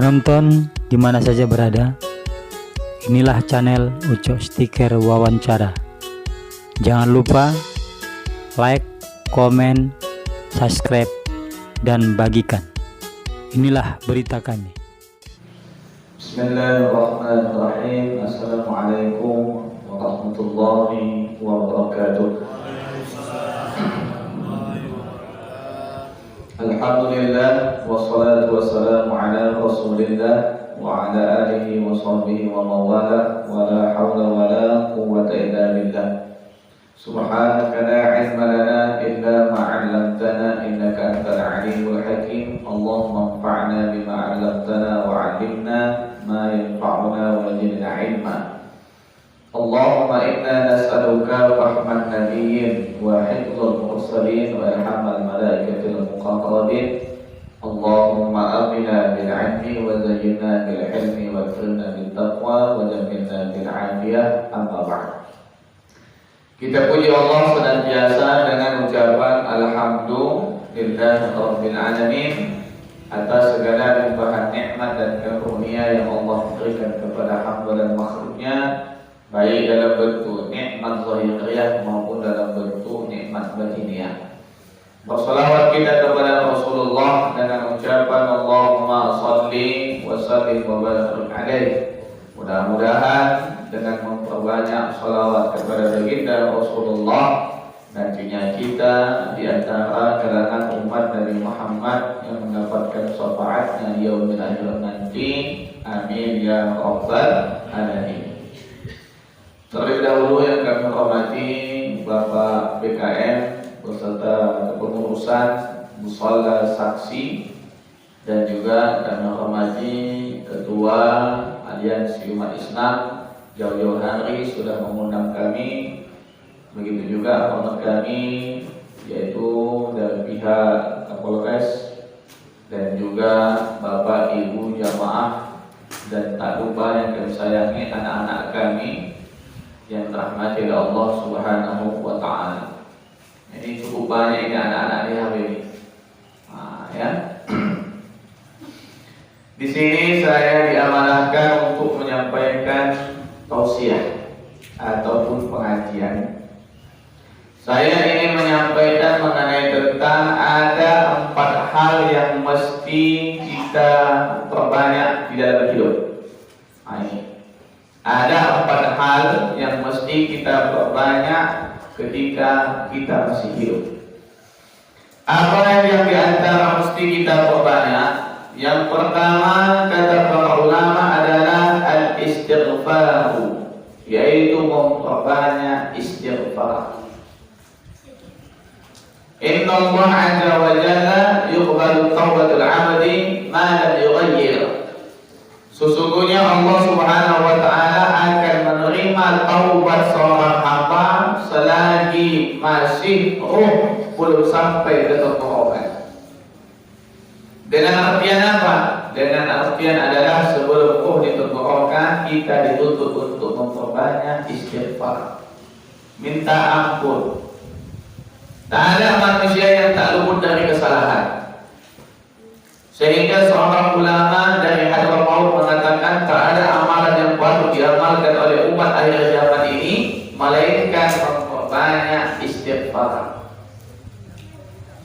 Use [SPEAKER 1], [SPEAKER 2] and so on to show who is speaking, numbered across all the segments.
[SPEAKER 1] Penonton di mana saja berada, inilah channel Ucok Stiker Wawancara. Jangan lupa like, komen, subscribe, dan bagikan. Inilah berita kami.
[SPEAKER 2] Bismillahirrahmanirrahim. Assalamualaikum warahmatullahi wabarakatuh. Alhamdulillah, wassalatu wassalamu ala rasulillah wa ala alihi wa sahbihi wa mawala, wa la hawla wa la quwwata illa billah. Subhanaka la ilma lana illa ma 'allamtana innaka antal alimul hakim. Allahumma anfa'na bima 'allamtana wa 'allimna ma yanfa'una wa zidna 'ilma. Allahumma inna nas'aluka rahman nabiyyin wa hifdzal mursalin wa ilhamal malaikatil muqarrabin. Allahumma amina bil 'ilmi wa zayyinna bil hilmi wa akrimna bit taqwa wa jammilna bil 'afiyah. Amma ba'd. Kita puji Allah senantiasa dengan ucapan alhamdulillah rabbil alamin atas segala limpahan nikmat dan karunia yang Allah berikan kepada hamba dan makhluknya, baik dalam bentuk nikmat zahiriyah maupun dalam bentuk nikmat batiniah. Bersalawat kita kepada Rasulullah dengan ucapan Allahumma salli wa sallim wa barik alaihi. Mudah-mudahan dengan memperbanyak salawat kepada baginda Rasulullah, nantinya kita di antara kalangan umat Nabi Muhammad yang mendapatkan syafaatnya di yaumil akhir nanti. Amin ya rabbal alamin. Terlebih dahulu yang kami hormati Bapak BKM beserta kepengurusan Musalla Saksi, dan juga kami hormati Ketua Aliansi Umat Islam jauh-jauh hari sudah mengundang kami. Begitu juga hormat kami yaitu dari pihak Kapolres dan juga Bapak Ibu jamaah, dan tak lupa yang kami sayangi anak-anak kami yang dirahmati oleh Allah Subhanahu wa taala. Ini cukup banyak ini anak-anak di hari ini. Ya. Di sini saya diamanahkan untuk menyampaikan tausiah ataupun pengajian. Saya ingin menyampaikan mengenai tentang ada 4 hal yang mesti kita perbanyak di dalam hidup. Ada 4 hal yang mesti kita perbanyak ketika kita masih hidup. Apa yang di antara mesti kita perbanyak? Yang pertama kata para ulama adalah al-istighfar, yaitu memperbanyak istighfar. Inna Allah azza wa jalla yuqbalu taubatul 'abdi ma lam yughayyir. Sesungguhnya Allah Subhanahu wa taala akan menerima taubat seorang hamba selagi masih ruh belum sampai ke tenggorokan. Dengan artian apa? Dengan artian adalah sebelum ruh di tenggorokan kita dituntut untuk memperbanyak istighfar, minta ampun. Tak ada manusia yang tak luput dari kesalahan. Sehingga seorang ulama dari Hadramaut Maut mengatakan tak ada amalan yang patut diamalkan oleh umat akhir zaman ini melainkan memperbanyak istighfar.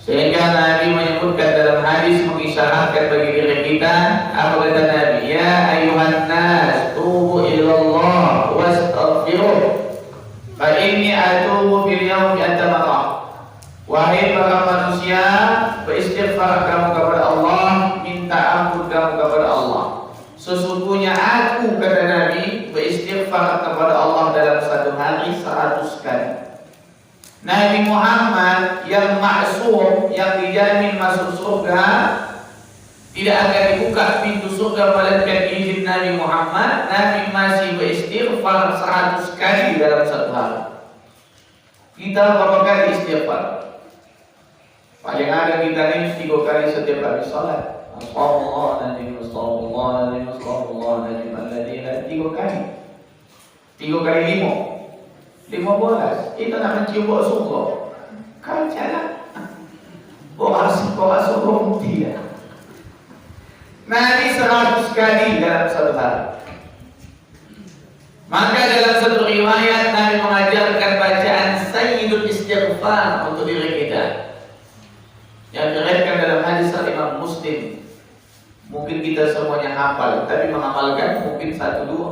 [SPEAKER 2] Sehingga Nabi menyebutkan dalam hadis mengisyaratkan bagi diri kita, apa kata Nabi? Ya ayuhan nas tubu ilallah wastaghfiruh fa inni atubu fil yawmi antamara. Wahai para manusia, beristighfar kamu kepada Allah, minta ampun kamu kepada Allah. Sesungguhnya aku, kata Nabi, beristighfar kepada Allah dalam satu hari 100 kali. Nabi Muhammad yang maksum, yang dijamin masuk surga, tidak akan dibuka pintu surga melainkan izin Nabi Muhammad. Nabi masih beristighfar 100 kali dalam satu hari. Kita berapa kali istighfar? Paling ada kita ini 3 kali setiap habis salat. Astaghfirullahaladzim, astaghfirullahaladzim, astaghfirullahaladzim, alladzi 3 kali. 3 kali 15. Itu nak mencium bau surga. Kau jalan. Bau surga tidak. Nabi 100 kali dalam satu hari. Maka dalam satu riwayat Nabi mengajarkan bacaan Sayyidul Istighfar untuk diri kita, yang diriwayatkan dalam hadis Imam Muslim. Mungkin kita semuanya hafal, tapi mengamalkan mungkin satu dua.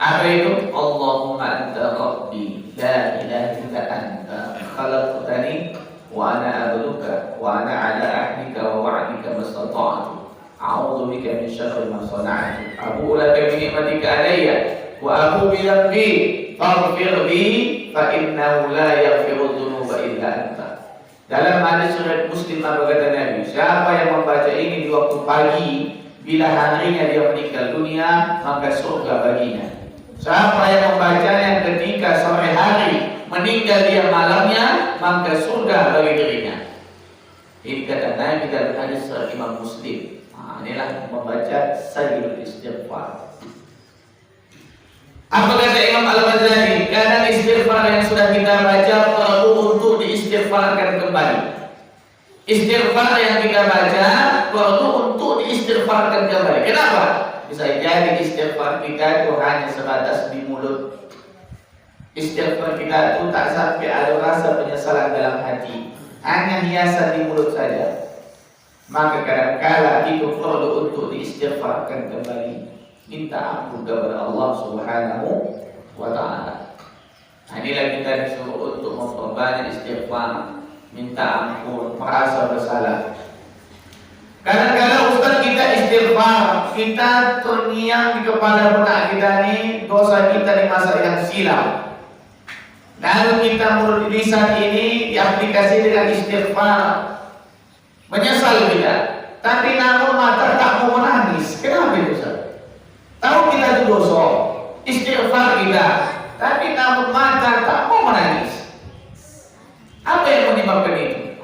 [SPEAKER 2] Apa itu? Allahumma anta rabbi la ilaha illa anta khalaqtani wa ana abduka wa ana ala ahdika wa wa'dika mastata'tu a'udzu bika min syarri ma sana'tu abu'u laka bi ni'matika alayya wa abu'u bi dhanbi faghfir li fa innahu la yaghfiru dhunuba illa anta. Dalam hadis riwayat Muslim apa kata Nabi, siapa yang membaca ini di waktu pagi, bila harinya dia meninggal dunia, maka surga baginya. Siapa yang membacanya ketika sore hari, meninggal dia malamnya, maka surga bagi dirinya. Ini kata Nabi dalam hadis Imam Muslim. Inilah membaca Sayyidul Istighfar. Apa kata Imam Al-Ghazali? Karena istighfar yang sudah kita baca perlu untuk diistighfarkan kembali. Istighfar yang kita baca perlu untuk diistighfarkan kembali. Kenapa? Bisa jadi istighfar kita itu hanya sebatas di mulut. Istighfar kita itu tak sampai ada rasa penyesalan dalam hati, hanya hiasan di mulut saja. Maka kadang-kala itu perlu untuk diistighfarkan kembali. Minta ampun kepada Allah Subhanahu wa ta'ala. Nah, inilah kita disuruh untuk memperbanyak istighfar, minta ampun, merasa bersalah. Kadang-kadang Ustaz kita istighfar, kita terngiang di kepala benak kita ini dosa kita di masa yang silam. Lalu kita menurut lisan ini diaplikasi dengan istighfar, menyesal kita. Tapi namun mata tak mau menangis. Kenapa itu Ustaz? Tahu kita itu dosa, istighfar kita, tapi namun mata tak mau menangis. Apa yang menyebabkan itu?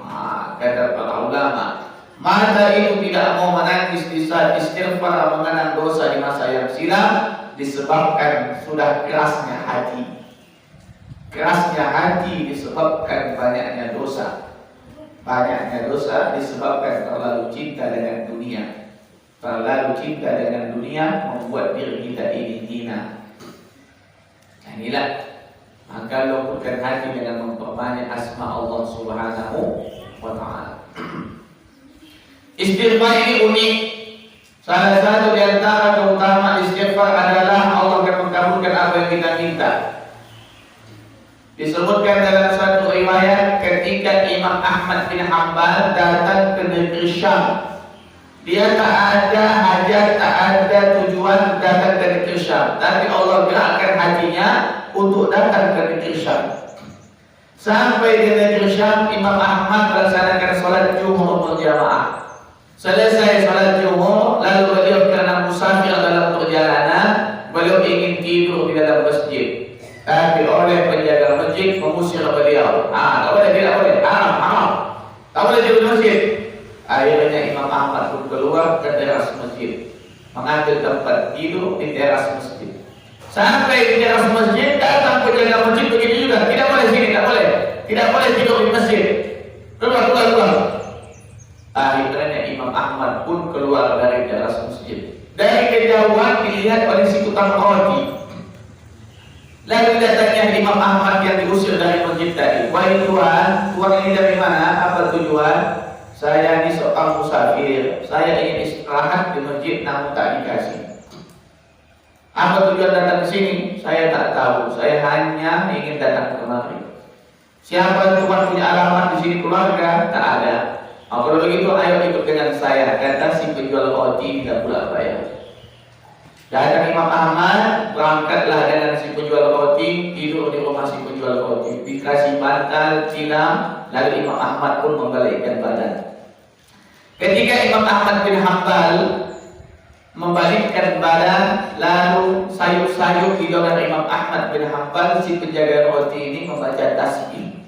[SPEAKER 2] Kata para ulama, mata itu tidak mau menangis di saat istighfar mengenang dosa di masa yang silam disebabkan sudah kerasnya hati. Kerasnya hati disebabkan banyaknya dosa. Banyaknya dosa disebabkan terlalu cinta dengan dunia. Terlalu cinta dengan dunia membuat diri kita ini hina. Inilah, maka luputkan hati dengan memperbanyak asma Allah Subhanahu wa ta'ala. Istighfar ini unik. Salah satu di antara keutamaan istighfar adalah Allah akan mengabulkan apa yang kita minta. Disebutkan dalam satu riwayat ketika Imam Ahmad bin Hanbal datang ke negeri Syam. Dia tak ada hajat, tak ada tujuan datang ke negeri Syam, tapi Allah gerakkan hatinya untuk datang ke negeri Syam. Sampai di negeri Syam, Imam Ahmad melaksanakan sholat Juhur berjamaah. Selesai sholat Juhur, lalu beliau karena musafir dalam perjalanan, beliau ingin tidur di dalam masjid. Tapi oleh penjaga masjid mengusir beliau. Tak boleh, tidak boleh, haram. Tak boleh tidur di masjid. Akhirnya Imam Ahmad pun keluar ke teras masjid, mengambil tempat tidur di teras masjid. Sampai di teras masjid, datang penjaga masjid begitu juga. Tidak boleh sini, tidak boleh. Tidak boleh tidur di masjid. Keluar. Akhirnya Imam Ahmad pun keluar dari teras masjid. Dari kejauhan dilihat oleh si tukang roti. Lalu datangnya Imam Ahmad yang diusir dari masjid tadi. Wahai Tuhan, Tuhan ini dari mana? Apa tujuan? Saya ini seorang musafir, saya ingin istirahat di masjid namun tak dikasih. Apa tujuan datang ke sini? Saya tak tahu. Saya hanya ingin datang kemari. Siapa Tuhan punya alamat di sini keluarga? Tak ada. Kalau begitu ayo ikut dengan saya. Kata si penjual roti tidak pula bayar. Datang Imam Ahmad, berangkatlah dengan si penjual roti, tidur di rumah si penjual roti, dikasih bantal, tilam, lalu Imam Ahmad pun membalikkan badan. Ketika Imam Ahmad bin Hanbal membalikkan badan, lalu sayup-sayup di lengan Imam Ahmad bin Hanbal, si penjaga roti ini membaca tasbih.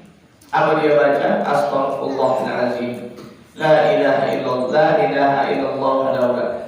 [SPEAKER 2] Apa dia baca? Astaghfirullahaladzim, la ilaha illallah, la ilaha illallah,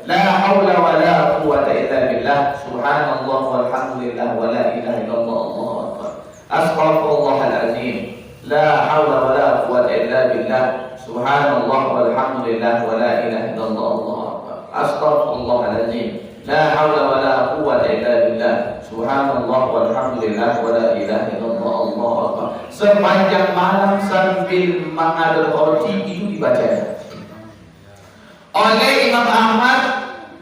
[SPEAKER 2] la hawla wa la quwwata illa billah, subhanallah walhamdulillah wa la ilaha illallah, Allahu akbar. Astaghfirullahaladzim, la hawla wa la quwwata illa billah, subhanallah walhamdulillah wa la ilaha illallah, Allahu akbar. Astaghfirullahaladzim. La haula wa la quwwata illa billah. Subhanallah walhamdulillah wa la ilaha illallah, Allahu akbar. Sepanjang malam sambil mengadul roti itu dibacanya. Oleh Imam Ahmad,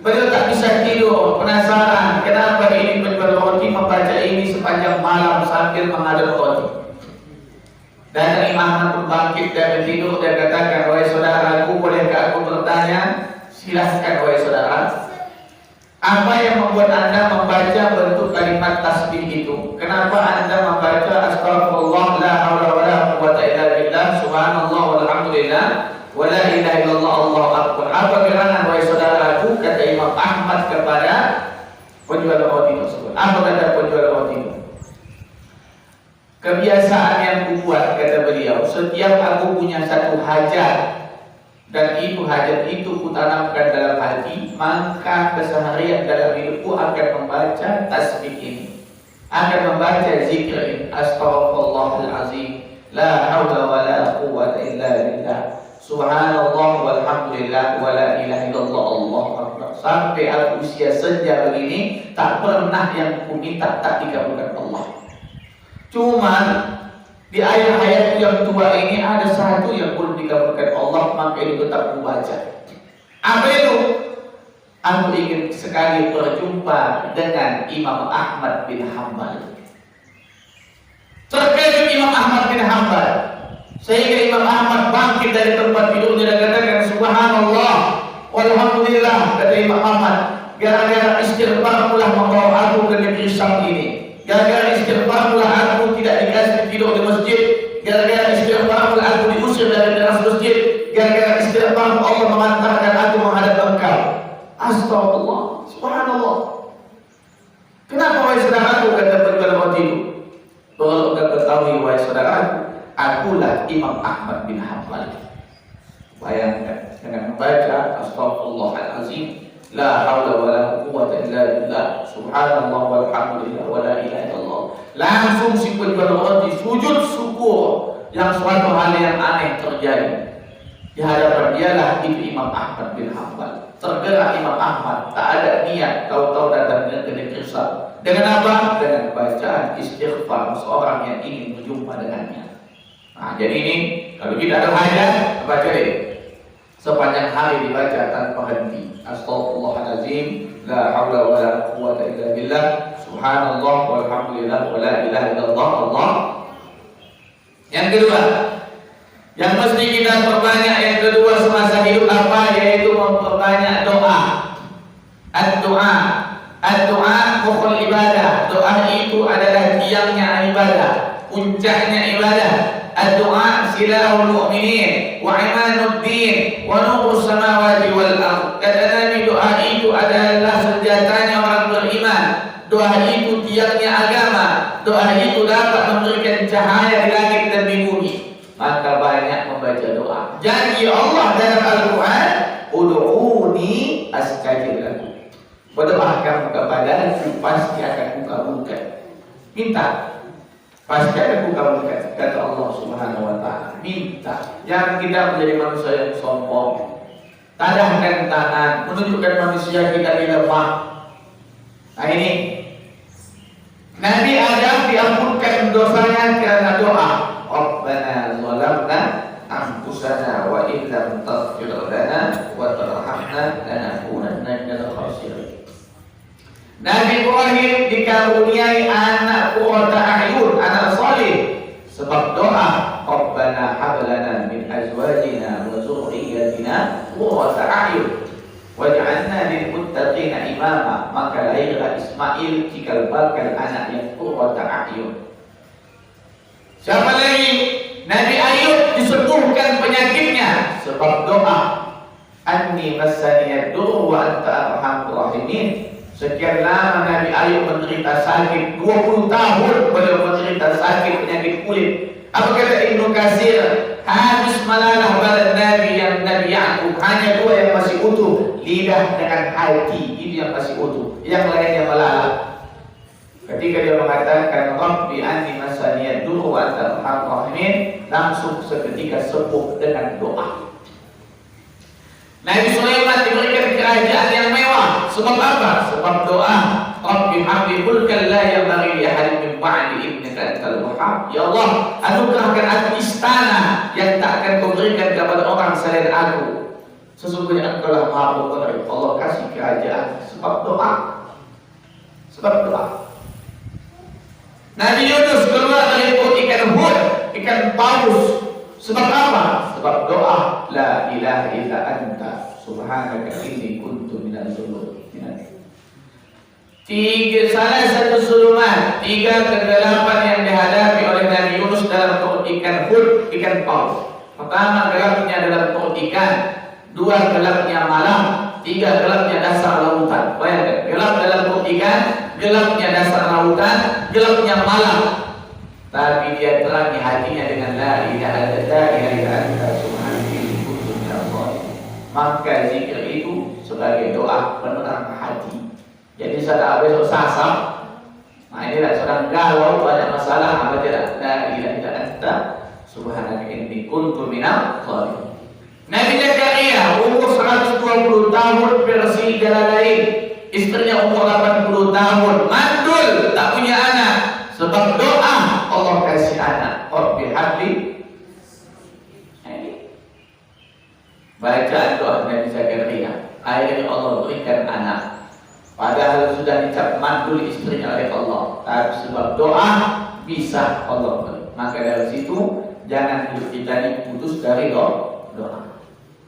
[SPEAKER 2] beliau tak bisa tidur, penasaran kenapa ini penjual roti membaca ini sepanjang malam sambil mengadul roti. Dan Imam Ahmad pun bangkit dari tidur dan katakan, wahai saudaraku, bolehkah aku bertanya? Silahkan wahai saudara. Apa yang membuat anda membaca bentuk kalimat tasbih itu? Kenapa anda membaca astagfirullah la haula wa la quwwata illa billah, subhanallah walhamdulillah wa la ilaha illallah, Allahu akbar? Apa gerangan wahai saudaraku? Kata Imam Ahmad kepada penjual roti tersebut. Apa kata penjual roti itu? Kebiasaan yang kubuat, kata beliau, setiap aku punya satu hajat dan itu hajat itu kutanamkan dalam hati, maka keseharian dalam hidupku akan membaca tasbih ini, akan membaca zikir ini, astaghfirullahalazim, la haula wa la quwwata illa billah, subhanallah walhamdulillah wa la ilaha illallah, Allahu akbar. Sampai aku usia senja begini tak pernah yang ku minta tak dikabulkan Allah. Cuman di ayat-ayat yang tua ini ada satu yang belum dikabulkan Allah, maka itu tetap membaca. Apa itu? Aku ingin sekali berjumpa dengan Imam Ahmad bin Hanbal. Terkejut Imam Ahmad bin Hanbal, sehingga Imam Ahmad bangkit dari tempat tidurnya dan katakan subhanallah walhamdulillah. Kata Imam Ahmad, gara-gara istighfar pula membawa aku ke negeri Syam ini. Gara-gara istighfar pula aku tidak dikasih tidur di masjid. Gara-gara istighfar pula aku diusir dari teras masjid. Gara-gara istighfar Allah mengantarkan aku menghadap engkau. Astagfirullah, subhanallah. Kenapa wahai saudaraku, kata penjual roti itu? Perlu engkau ketahui wahai saudaraku, akulah Imam Ahmad bin Hanbal. Bayangkan dengan membaca astaghfirullahalazim, la haula wa la quwwata illa billah, subhanallah walhamdulillah wa la ilaha illallah. Langsung si penjual roti sujud syukur yang suatu hal yang aneh terjadi. Di hadapan dialah itu Imam Ahmad bin Hanbal. Tergerak Imam Ahmad, tak ada niat tahu-tahu datang ke negeri Syam. Dengan apa? Dengan bacaan istighfar seorang yang ingin berjumpa dengannya. Nah, jadi ini kalau kita ada hajat, baca ini. Sepanjang hari dibaca tanpa henti. Astaghfirullahalazim, la haula wa la quwwata illa billah, subhanallah walhamdulillah wa la ilaha illallah, Allah. Yang kedua, yang mesti kita perbanyak yang kedua semasa hidup apa? Yaitu memperbanyak doa. Ad-doa. Ad-doa mukhul ibadah. Doa itu adalah tiangnya ibadah, puncaknya ibadah. Ad-doa silahul mu'minin wa imanuddin wa nurus samawati wal ardh. Kata Nabi, doa itu adalah senjatanya orang beriman. Doa itu tiangnya agama. Doa itu dapat memberikan cahaya di langit dan di bumi. Maka banyak membaca doa. Janji Allah dalam Al-Quran, ud'uni astajib lakum. Berdoakan kepadaku, pasti akan kukabulkan. Minta, pasti akan kukabulkan. Kata Allah Subhanahu wa ta'ala, minta. Jangan kita menjadi manusia yang sombong. Tadahkan tangan, menunjukkan manusia kita di lemah. Nah ini Nabi Adam diampunkan dosanya karena doa. Rabbana zalamna anfusana wa in lam taghfir lana wa tarhamna lanakunanna minal khasirin. Nabi Ibrahim dikaruniai anak qurrata a'yun, anak salih, sebab doa Rabbana hab lana min azwajina wa dzurriyyatina qurrata a'yun waj'alna lil muttaqina imama. Maka lahirlah Ismail cikal bakal anak yang qurrata a'yun. Siapa lagi? Nabi Ayub disembuhkan penyakitnya sebab doa. Anni massaniyad dur wa anta arhamur rahimin. Sekian lama Nabi Ayub menderita sakit, 20 tahun beliau menderita sakit penyakit kulit. Apa kata Ibnu Katsir? Habis malalah badan Nabi yang Nabi Yakub, hanya 2 yang masih utuh, lidah dengan hati, itu yang masih utuh, yang lainnya malalah. Ketika dia mengatakan Rabbi anni massaniyad dur wa anta arhamur rahimin, langsung seketika sembuh dengan doa. Nabi Sulaiman diberikan kerajaan yang mewah. Sebab apa? Sebab doa. Rabbi habli mulkan la yanbaghi li ahadin min ba'di innaka antal wahhab. Ya Allah, anugerahkan aku istana yang tak akan kau berikan kepada orang selain aku. Sesungguhnya engkau lah Maha Pemberi. Allah kasih kerajaan sebab doa. Sebab doa. Nabi Yunus keluar dari perut ikan hud, ikan paus. Sebab apa? Sebab doa. La ilaha illa anta subhanaka inni kuntu minadz zalimin. Salah satu suluman, 3 kegelapan yang dihadapi oleh Nabi Yunus dalam perut ikan hud, ikan paus. Pertama, gelapnya dalam perut ikan. 2, gelapnya malam. 3, gelapnya dasar lautan. Bayangkan, gelap dalam perut ikan, gelapnya dasar lautan, gelapnya malam. Tapi dia terangi hatinya dengan la ilaha illa anta subhanaka inni kuntu minadz zalimin. Maka zikir itu sebagai doa penerang hati. Jadi saat besok sasam, nah inilah sedang galau banyak masalah, apa tidak? La ilaha illa anta subhanaka inni kuntu minadz zalimin. Nabi Zakaria umur 120 tahun versi Jalalain, istrinya umur 80 tahun, mandul, tak punya anak. Sebab doa Allah kasih anak. Rabbi habli. Bacaan doa Nabi Zakaria, akhirnya Allah berikan anak. Padahal sudah dicap mandul istrinya oleh Allah, tapi sebab doa bisa Allah beri. Maka dari situ jangan hidup kita ini putus dari doa.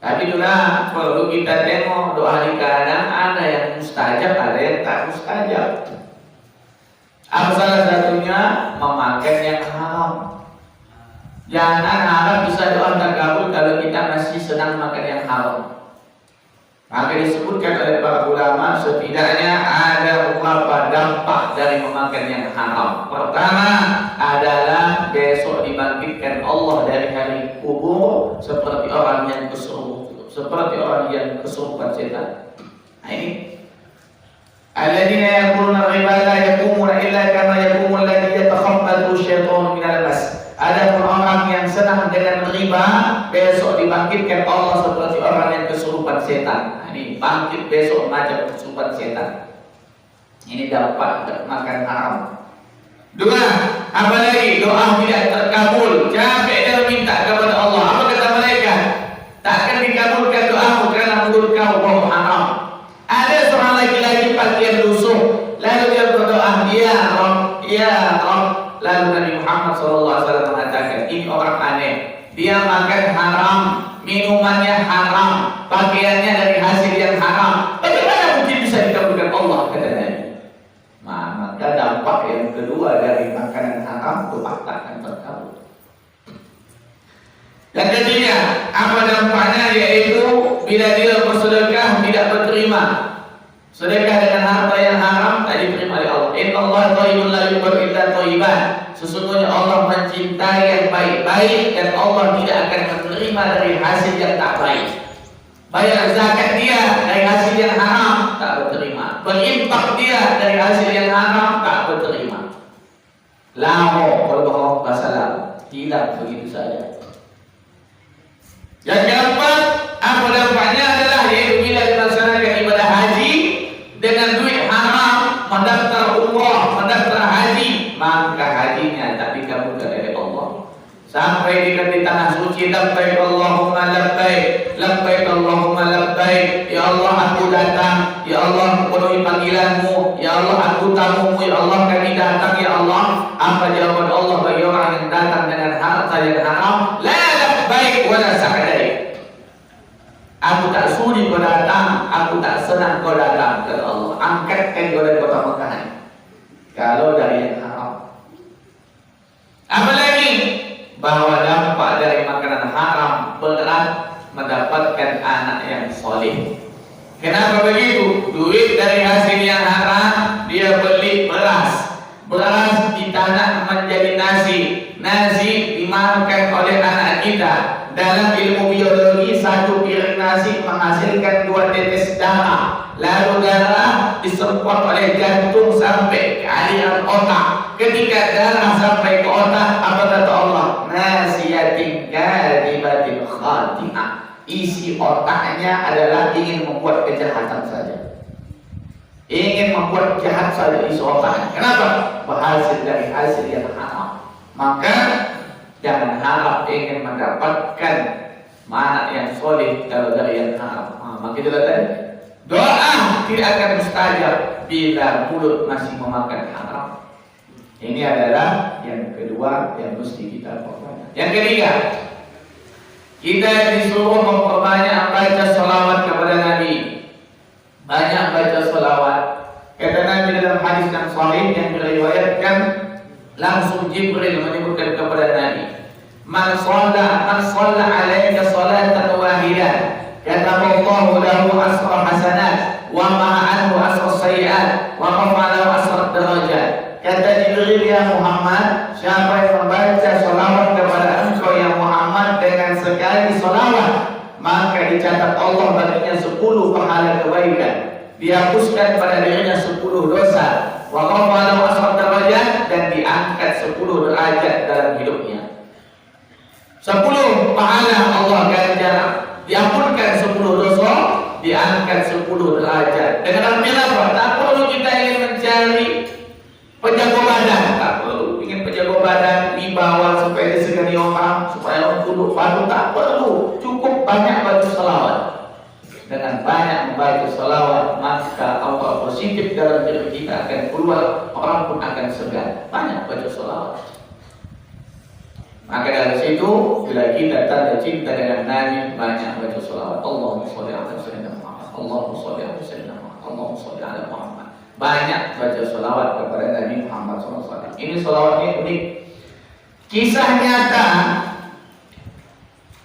[SPEAKER 2] Tapi juga kalau kita tengok doa di kanan, ada yang mustajab, ada yang tak mustajab. Apa salah satunya? Memakan yang haram. Jangan harap bisa doa terkabul kalau kita masih senang makan yang haram. Maka disebutkan oleh para ulama setidaknya ada beberapa dampak dari memakan yang haram. Pertama adalah besok dibangkitkan Allah dari hari kubur seperti orang yang kesurupan setan. Nah ini alladzina yaquluna riba la yaqumuna illa kama yaqumul ladzi yatakhabbathu syaitanu minal mas. Ada orang yang senang dengan riba, besok dibangkitkan Allah seperti orang yang kesurupan setan. Nah, ini bangkit besok macam kesurupan setan. Ini dampak makan haram. 2, apalagi doa tidak terkabul, capek dia minta kepada Allah. Apa kata mereka? Tak akan dikabulkan doamu karena menurut kau bohong haram. Ada seorang laki-laki pakaian lusuh, lalu dia berdoa, ya Rabb, ya Rabb. Lalu Nabi Muhammad SAW mengatakan, ini orang aneh. Dia makan haram, minumannya haram, pakaiannya dari hasil yang haram. Bagaimana mungkin bisa dikabulkan Allah? Kata Nabi. Maka dampak yang kedua dari makanan haram itu akan terkabul. Dan ketiga, apa dampaknya? Yaitu bila dia bersedekah tidak berterima. Sedekah dengan harta yang haram tak diterima oleh Allah. Innallaha thayyibun la yuhibbu illa thayyiban. Sesungguhnya Allah mencintai yang baik-baik dan Allah tidak akan menerima dari hasil yang tak baik. Bayar zakat dia dari hasil yang haram tak berterima. Berinfak dia dari hasil yang haram tak berterima. Lahu kalau bahasa Arab hilang begitu saja. Yang keempat, apa dampaknya adalah yaitu bila dilaksanakan ibadah haji dengan duit haram, mendaftar umrah, mendaftar haji, maka hajinya tak dikabulkan oleh Allah. Sampai di tanah suci, labbaik Allahumma labbaik, labbaik Allahumma labbaik. Ya Allah, aku datang. Ya Allah, penuhi panggilanmu. Ya Allah, aku tamumu. Ya Allah, kami datang. Ya Allah. Apa jawaban Allah bagi orang yang datang dengan harta yang haram? La labbaik wa la sa'daik. Aku tak sudi kau datang, aku tak senang kau datang. Kata Allah, angkatkan kau dari kota Mekah kalau dari yang haram. Apalagi bahwa dampak dari makanan haram berat mendapatkan anak yang soleh. Kenapa begitu? Duit dari hasil yang haram dia beli beras, beras ditanam menjadi nasi, nasi dimakan oleh anak kita. Dalam ilmu biologi, 1 piring nasi menghasilkan 2 tetes darah. Lalu darah disemprot oleh jantung sampai ke aliran otak. Ketika darah sampai ke otak, apa kata Allah? Nasiyatin kadibatin khatimah.
[SPEAKER 3] isi otaknya adalah ingin membuat kejahatan saja, ingin membuat jahat saja isi otaknya. Kenapa? Berhasil dari hasil yang haram. Maka jangan harap ingin mendapatkan mana yang soleh kalau dari yang haram. Maka itulah tadi, doa tidak akan mustajab bila mulut masih memakan haram. Ini adalah yang kedua yang mesti kita perbanyak. Yang ketiga, kita disuruh memperbanyak baca salawat kepada Nabi. Banyak baca salawat. Kata Nabi dalam hadis yang sahih yang diriwayatkan, langsung Jibril menyebutkan kepada Nabi, Man shalla alayka salatan wahidah kataballahu lahu asra hasanat wa ma'anhu asra sayyi'at wa rafa'a asra darajat. Kata Jibril, ya Muhammad, siapa yang membaca salawat kepada engkau ya Muhammad dengan sekali salawat, maka dicatat Allah baginya 10 pahala kebaikan, dihapuskan pada dirinya 10 dosa, wa rafa'a asra darajat, dan diangkat 10 derajat dalam hidupnya. 10 pahala Allah ganjar, diampunkan 10 dosa, diangkat 10 derajat. Dengan apa? Tak perlu kita ingin mencari penjaga badan, tak perlu ingin penjaga badan dibawa supaya disegani orang, supaya orang tunduk patuh, tak perlu. Cukup banyak baca salawat. Dengan banyak membaca salawat, maka Allah positif dalam diri kita akan keluar, orang pun akan segan. Banyak baca salawat. Maka dari situ, bila kita tanda cinta dengan Nabi, banyak baca salawat. Allahumma sholli ala sayyidina Muhammad, Allahumma sholli ala sayyidina Muhammad, Allahumma sholli ala Muhammad. Banyak baca salawat kepada Nabi Muhammad SAW. Ini salawatnya unik. Kisah nyata,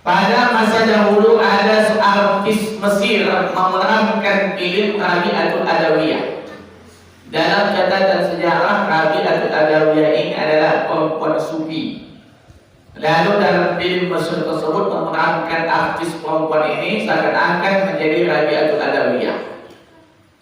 [SPEAKER 3] pada masa dahulu ada artis Mesir memerankan film Rabi'atul Adawiyah. Dalam catatan sejarah, Rabi'atul Adawiyah ini adalah perempuan sufi. Lalu dalam film Mesir tersebut memerankan artis perempuan ini seakan-akan menjadi Rabi'atul Adawiyah.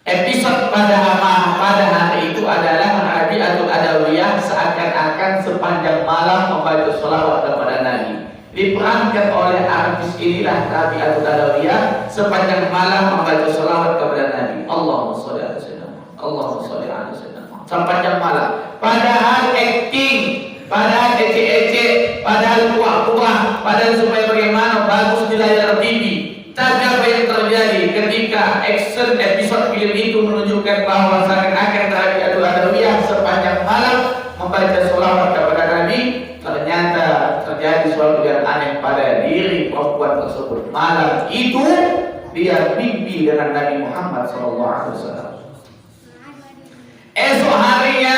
[SPEAKER 3] Episode pada hari itu adalah Rabi'atul Adawiyah seakan-akan sepanjang malam membaca salawat kepada Nabi. Diperankan oleh artis inilah Rabi'atul Adawiyah sepanjang malam membaca salawat kepada Nabi. Allahumma sholli ala sayyidina Muhammad, Allahumma sholli ala sayyidina Muhammad. Sepanjang malam. Padahal acting, padahal ecek-ecek, padahal kuah-kuah, padahal supaya bagaimana bagus di layar TV. Tapi apa yang terjadi ketika action episode film itu menunjukkan bahwa seakan-akan Rabi'atul Adawiyah sepanjang malam membaca salawat kepada Nabi, ternyata terjadi suatu yang aneh pada diri perempuan tersebut. Malam itu dia mimpi dengan Nabi Muhammad SAW. Esok harinya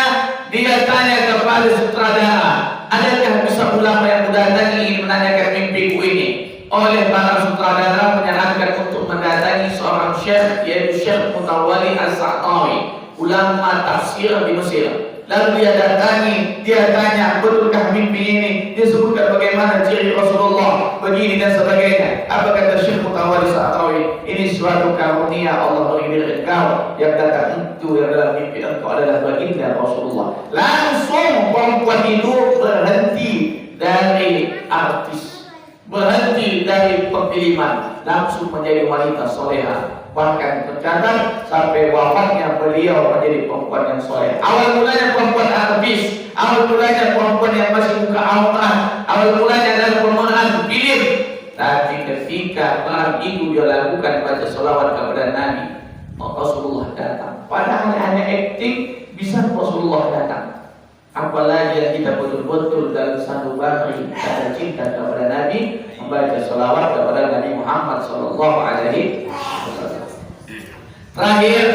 [SPEAKER 3] dia tanya kepada sutradara, adakah bisa ulama yang mendatangi ingin menanyakan mimpiku ini? Oleh para sutradara menyarankan untuk mendatangi seorang syekh, yaitu Syekh Mutawalli As-Sa'tawi, ulama tafsir di Mesir. Lalu dia datangi, dia tanya, betulkah mimpi ini? Dia sebutkan bagaimana ciri Rasulullah, begini dan sebagainya. Apa kata Syekh Mutawalli As-Sa'tawi? Ini suatu karunia Allah beri diri engkau, yang datang itu yang dalam mimpi engkau adalah baginda Rasulullah. Langsung perempuan itu berhenti dari artis, berhenti dari perfilman, langsung menjadi wanita soleha. Bahkan tercatat sampai wafatnya beliau menjadi perempuan yang soleh. Awal mulanya perempuan artis, awal mulanya perempuan yang masih muka aurat, awal mulanya adalah pemeran film. Tapi ketika perang itu dia lakukan baca salawat kepada Nabi, Rasulullah datang. Padahal hanya acting, bisa Rasulullah datang. Apalagi yang kita betul-betul dalam sanubari ada cinta kepada Nabi, membaca salawat kepada Nabi Muhammad SAW. Terakhir,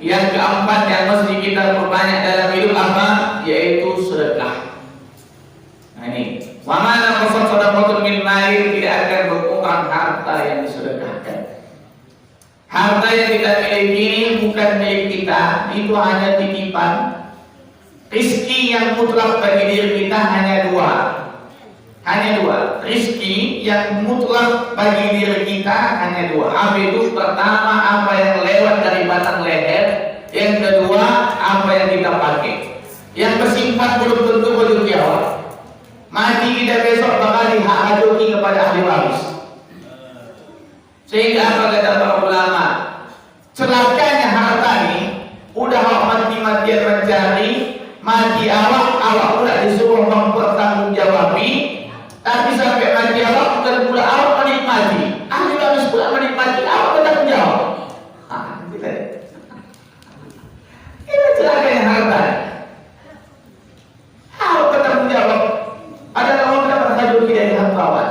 [SPEAKER 3] yang keempat yang mesti kita perbanyak dalam hidup apa? Yaitu sedekah. Nah ini, wa mana qasad sadaqatul min mali, tidak akan berkurang harta yang disedekahkan. Harta yang kita miliki ini bukan milik kita, itu hanya titipan. Rizki yang mutlak bagi diri kita hanya dua. Rizki yang mutlak bagi diri kita hanya dua. Apa itu? Pertama, apa yang lewat dari batang leher. Yang kedua, apa yang kita pakai. Yang bersifat belum tentu berjawab. Mati kita besok bakal dihajoki kepada ahli waris. Sehingga apa kata para ulama? Celakanya harta ini udah mati-matian mencari, mati awak pula disuruh mempertanggungjawabi, tapi sampai mati awak bukan pula awak menikmati, ahli waris pula menikmati, awak bertanggung jawab. Ini celakanya harta. Awak bertanggung jawab. Ada orang yang berhasil dari hartawan.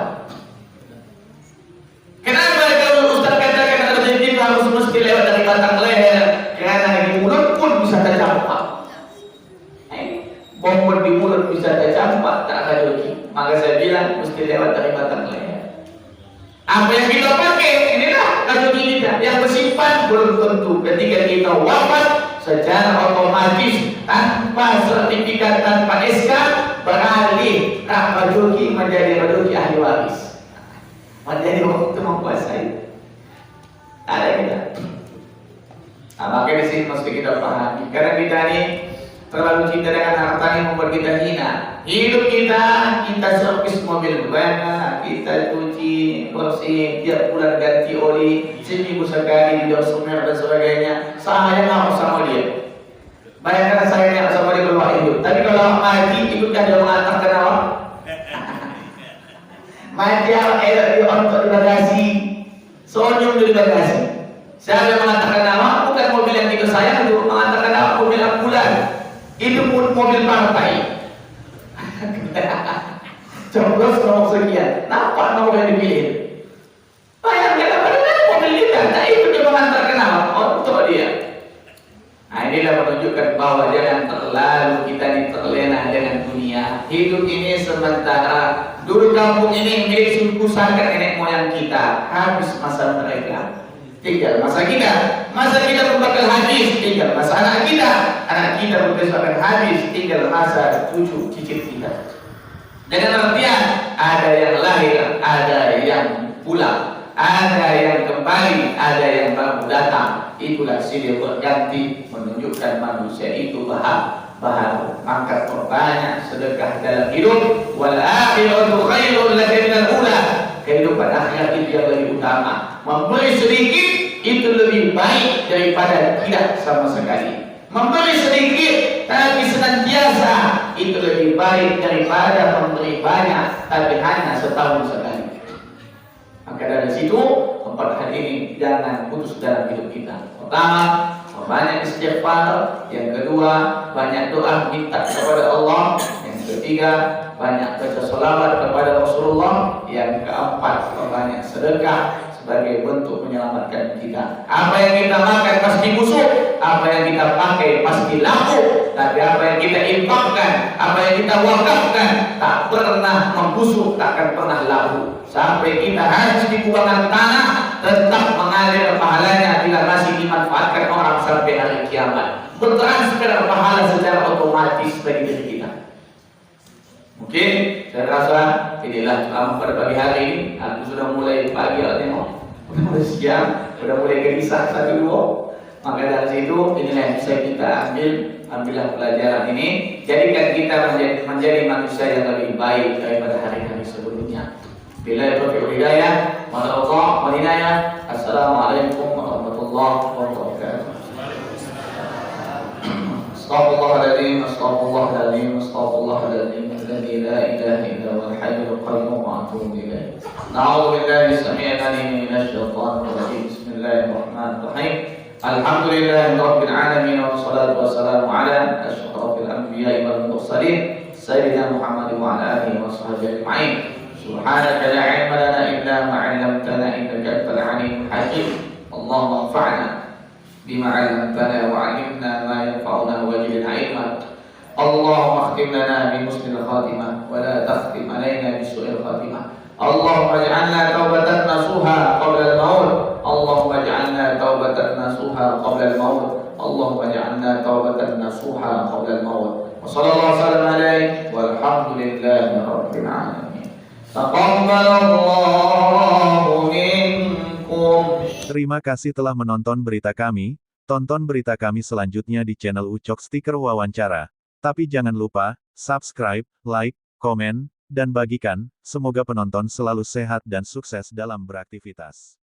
[SPEAKER 3] Kenapa kalau Ustaz katakan rezeki harus mesti lewat dari batang leher? Karena di mulut pun bisa tercampak. Bom di mulut bisa tercampak, tak ada rezeki. Maka saya bilang mesti lewat dari batang leher. Apa yang kita pakai, inilah rezeki kita. Yang bersimpan belum tentu. Ketika kita wafat, secara otomatis tanpa sertifikat, tanpa SK, beralih rezeki menjadi rezeki ahli waris. Menjadi waktu menguasai. Ada kita. Nah, maka di sini mesti kita pahami. Karena kita ini terlalu cinta dengan harta yang membuat kita hina. Hidup kita servis mobil banyak, kita cuci bersih, tiap bulan ganti oli, seminggu sekali di semer dan sebagainya. Sayang apa sama dia? Bayangkan sayangnya sama dia keluar hidup. Tapi kalau mati, ibutkah dia mengantarkan awak? Mati awak elok untuk di bagasi, sonyong di bagasi. Saya mengatakan awak bukan mobil yang kita sayang, untuk mengatakan awak mobil ambulan. Itu pun mobil partai. Coblos nomor sekian, nampak nomor yang dipilih. Bayangkan apa dengan mobil kita? Nah itu dia mengantarkan awak untuk dia. Nah inilah menunjukkan bahwa jangan terlalu kita terlena dengan dunia. Hidup ini sementara. Dulu kampung ini milik suku sangka nenek moyang kita. Habis masa mereka, tinggal masa kita. Masa kita bakal habis, tinggal masa anak kita. Anak kita akan habis, tinggal masa cucu cicit kita. Dengan artian ada yang lahir, ada yang pulang, ada yang kembali, ada yang baru datang. Itulah silih berganti, menunjukkan manusia itu bahagia. Maka perbanyak sedekah dalam hidup. Wal akhiratu khairun laka minal ula. Kehidupan akhirat itu yang lebih utama. Memberi sedikit itu lebih baik daripada tidak sama sekali. Memberi sedikit tapi senantiasa itu lebih baik daripada memberi banyak tapi hanya setahun sekali. Maka dari situ 4 hal ini jangan putus dalam hidup kita. Pertama, banyak istighfar. Yang kedua, banyak doa minta kepada Allah. Yang ketiga, banyak baca salawat kepada Rasulullah. Yang keempat, banyak sedekah sebagai bentuk menyelamatkan kita. Apa yang kita makan pasti busuk, apa yang kita pakai pasti laku, tapi apa yang kita infakkan, apa yang kita wakafkan tak pernah membusuk, takkan pernah laku. Sampai kita harus di kubangan tanah tetap mengalir pahalanya bila masih dimanfaatkan orang sampai hari kiamat. Bertransfer pahala secara otomatis bagi diri kita. Mungkin saya rasa inilah ceramah pada pagi hari ini. Aku sudah mulai pagi tengok, sudah mulai siang, sudah mulai gelisah 1-2. Maka dari situ inilah yang bisa kita ambillah pelajaran ini. Jadikan kita menjadi manusia yang lebih baik daripada hari-hari sebelumnya. Bila taufiq hidayah, wa hidayah. Assalamualaikum warahmatullahi wabarakatuh. Astaghfirullahaladzim, astaghfirullahaladzim, astaghfirullahaladzim, alladzi la ilaha illa huwal hayyul qayyum wa atubu ilaih. Na'udzu billahi as-sami'il 'alim minasy syaithanir rajim. Bismillahirrahmanirrahim. Alhamdulillahi rabbil alamin wassalatu wassalamu ala asyrafil anbiya'i wal mursalin sayyidina Muhammad wa ala alihi washabbihi ajma'in. Subhanaka la 'ilma lana illa ma 'allamtana innaka antal 'alimul hakim. Allahumma anfa'na bima 'allamtana wa 'allimna ma yanfa'una wa zidna 'ilma. Allahumma khtim lana bi husnil khatimah wa la takhtim 'alaina bi su'il khatimah. Allahumma ij'alna taubatan nasuha qabla al-maut. Allahumma ij'alna taubatan nasuha qabla al-maut. Allahumma ij'alna taubatan nasuha qabla al-maut. Wa sallallahu alaihi walhamdulillahi rabbil alamin. Taqabbalallahu minkum.
[SPEAKER 4] Terima kasih telah menonton berita kami. Tonton berita kami selanjutnya di channel Ucok Stiker Wawancara. Tapi jangan lupa subscribe, like, komen, dan bagikan. Semoga penonton selalu sehat dan sukses dalam beraktivitas.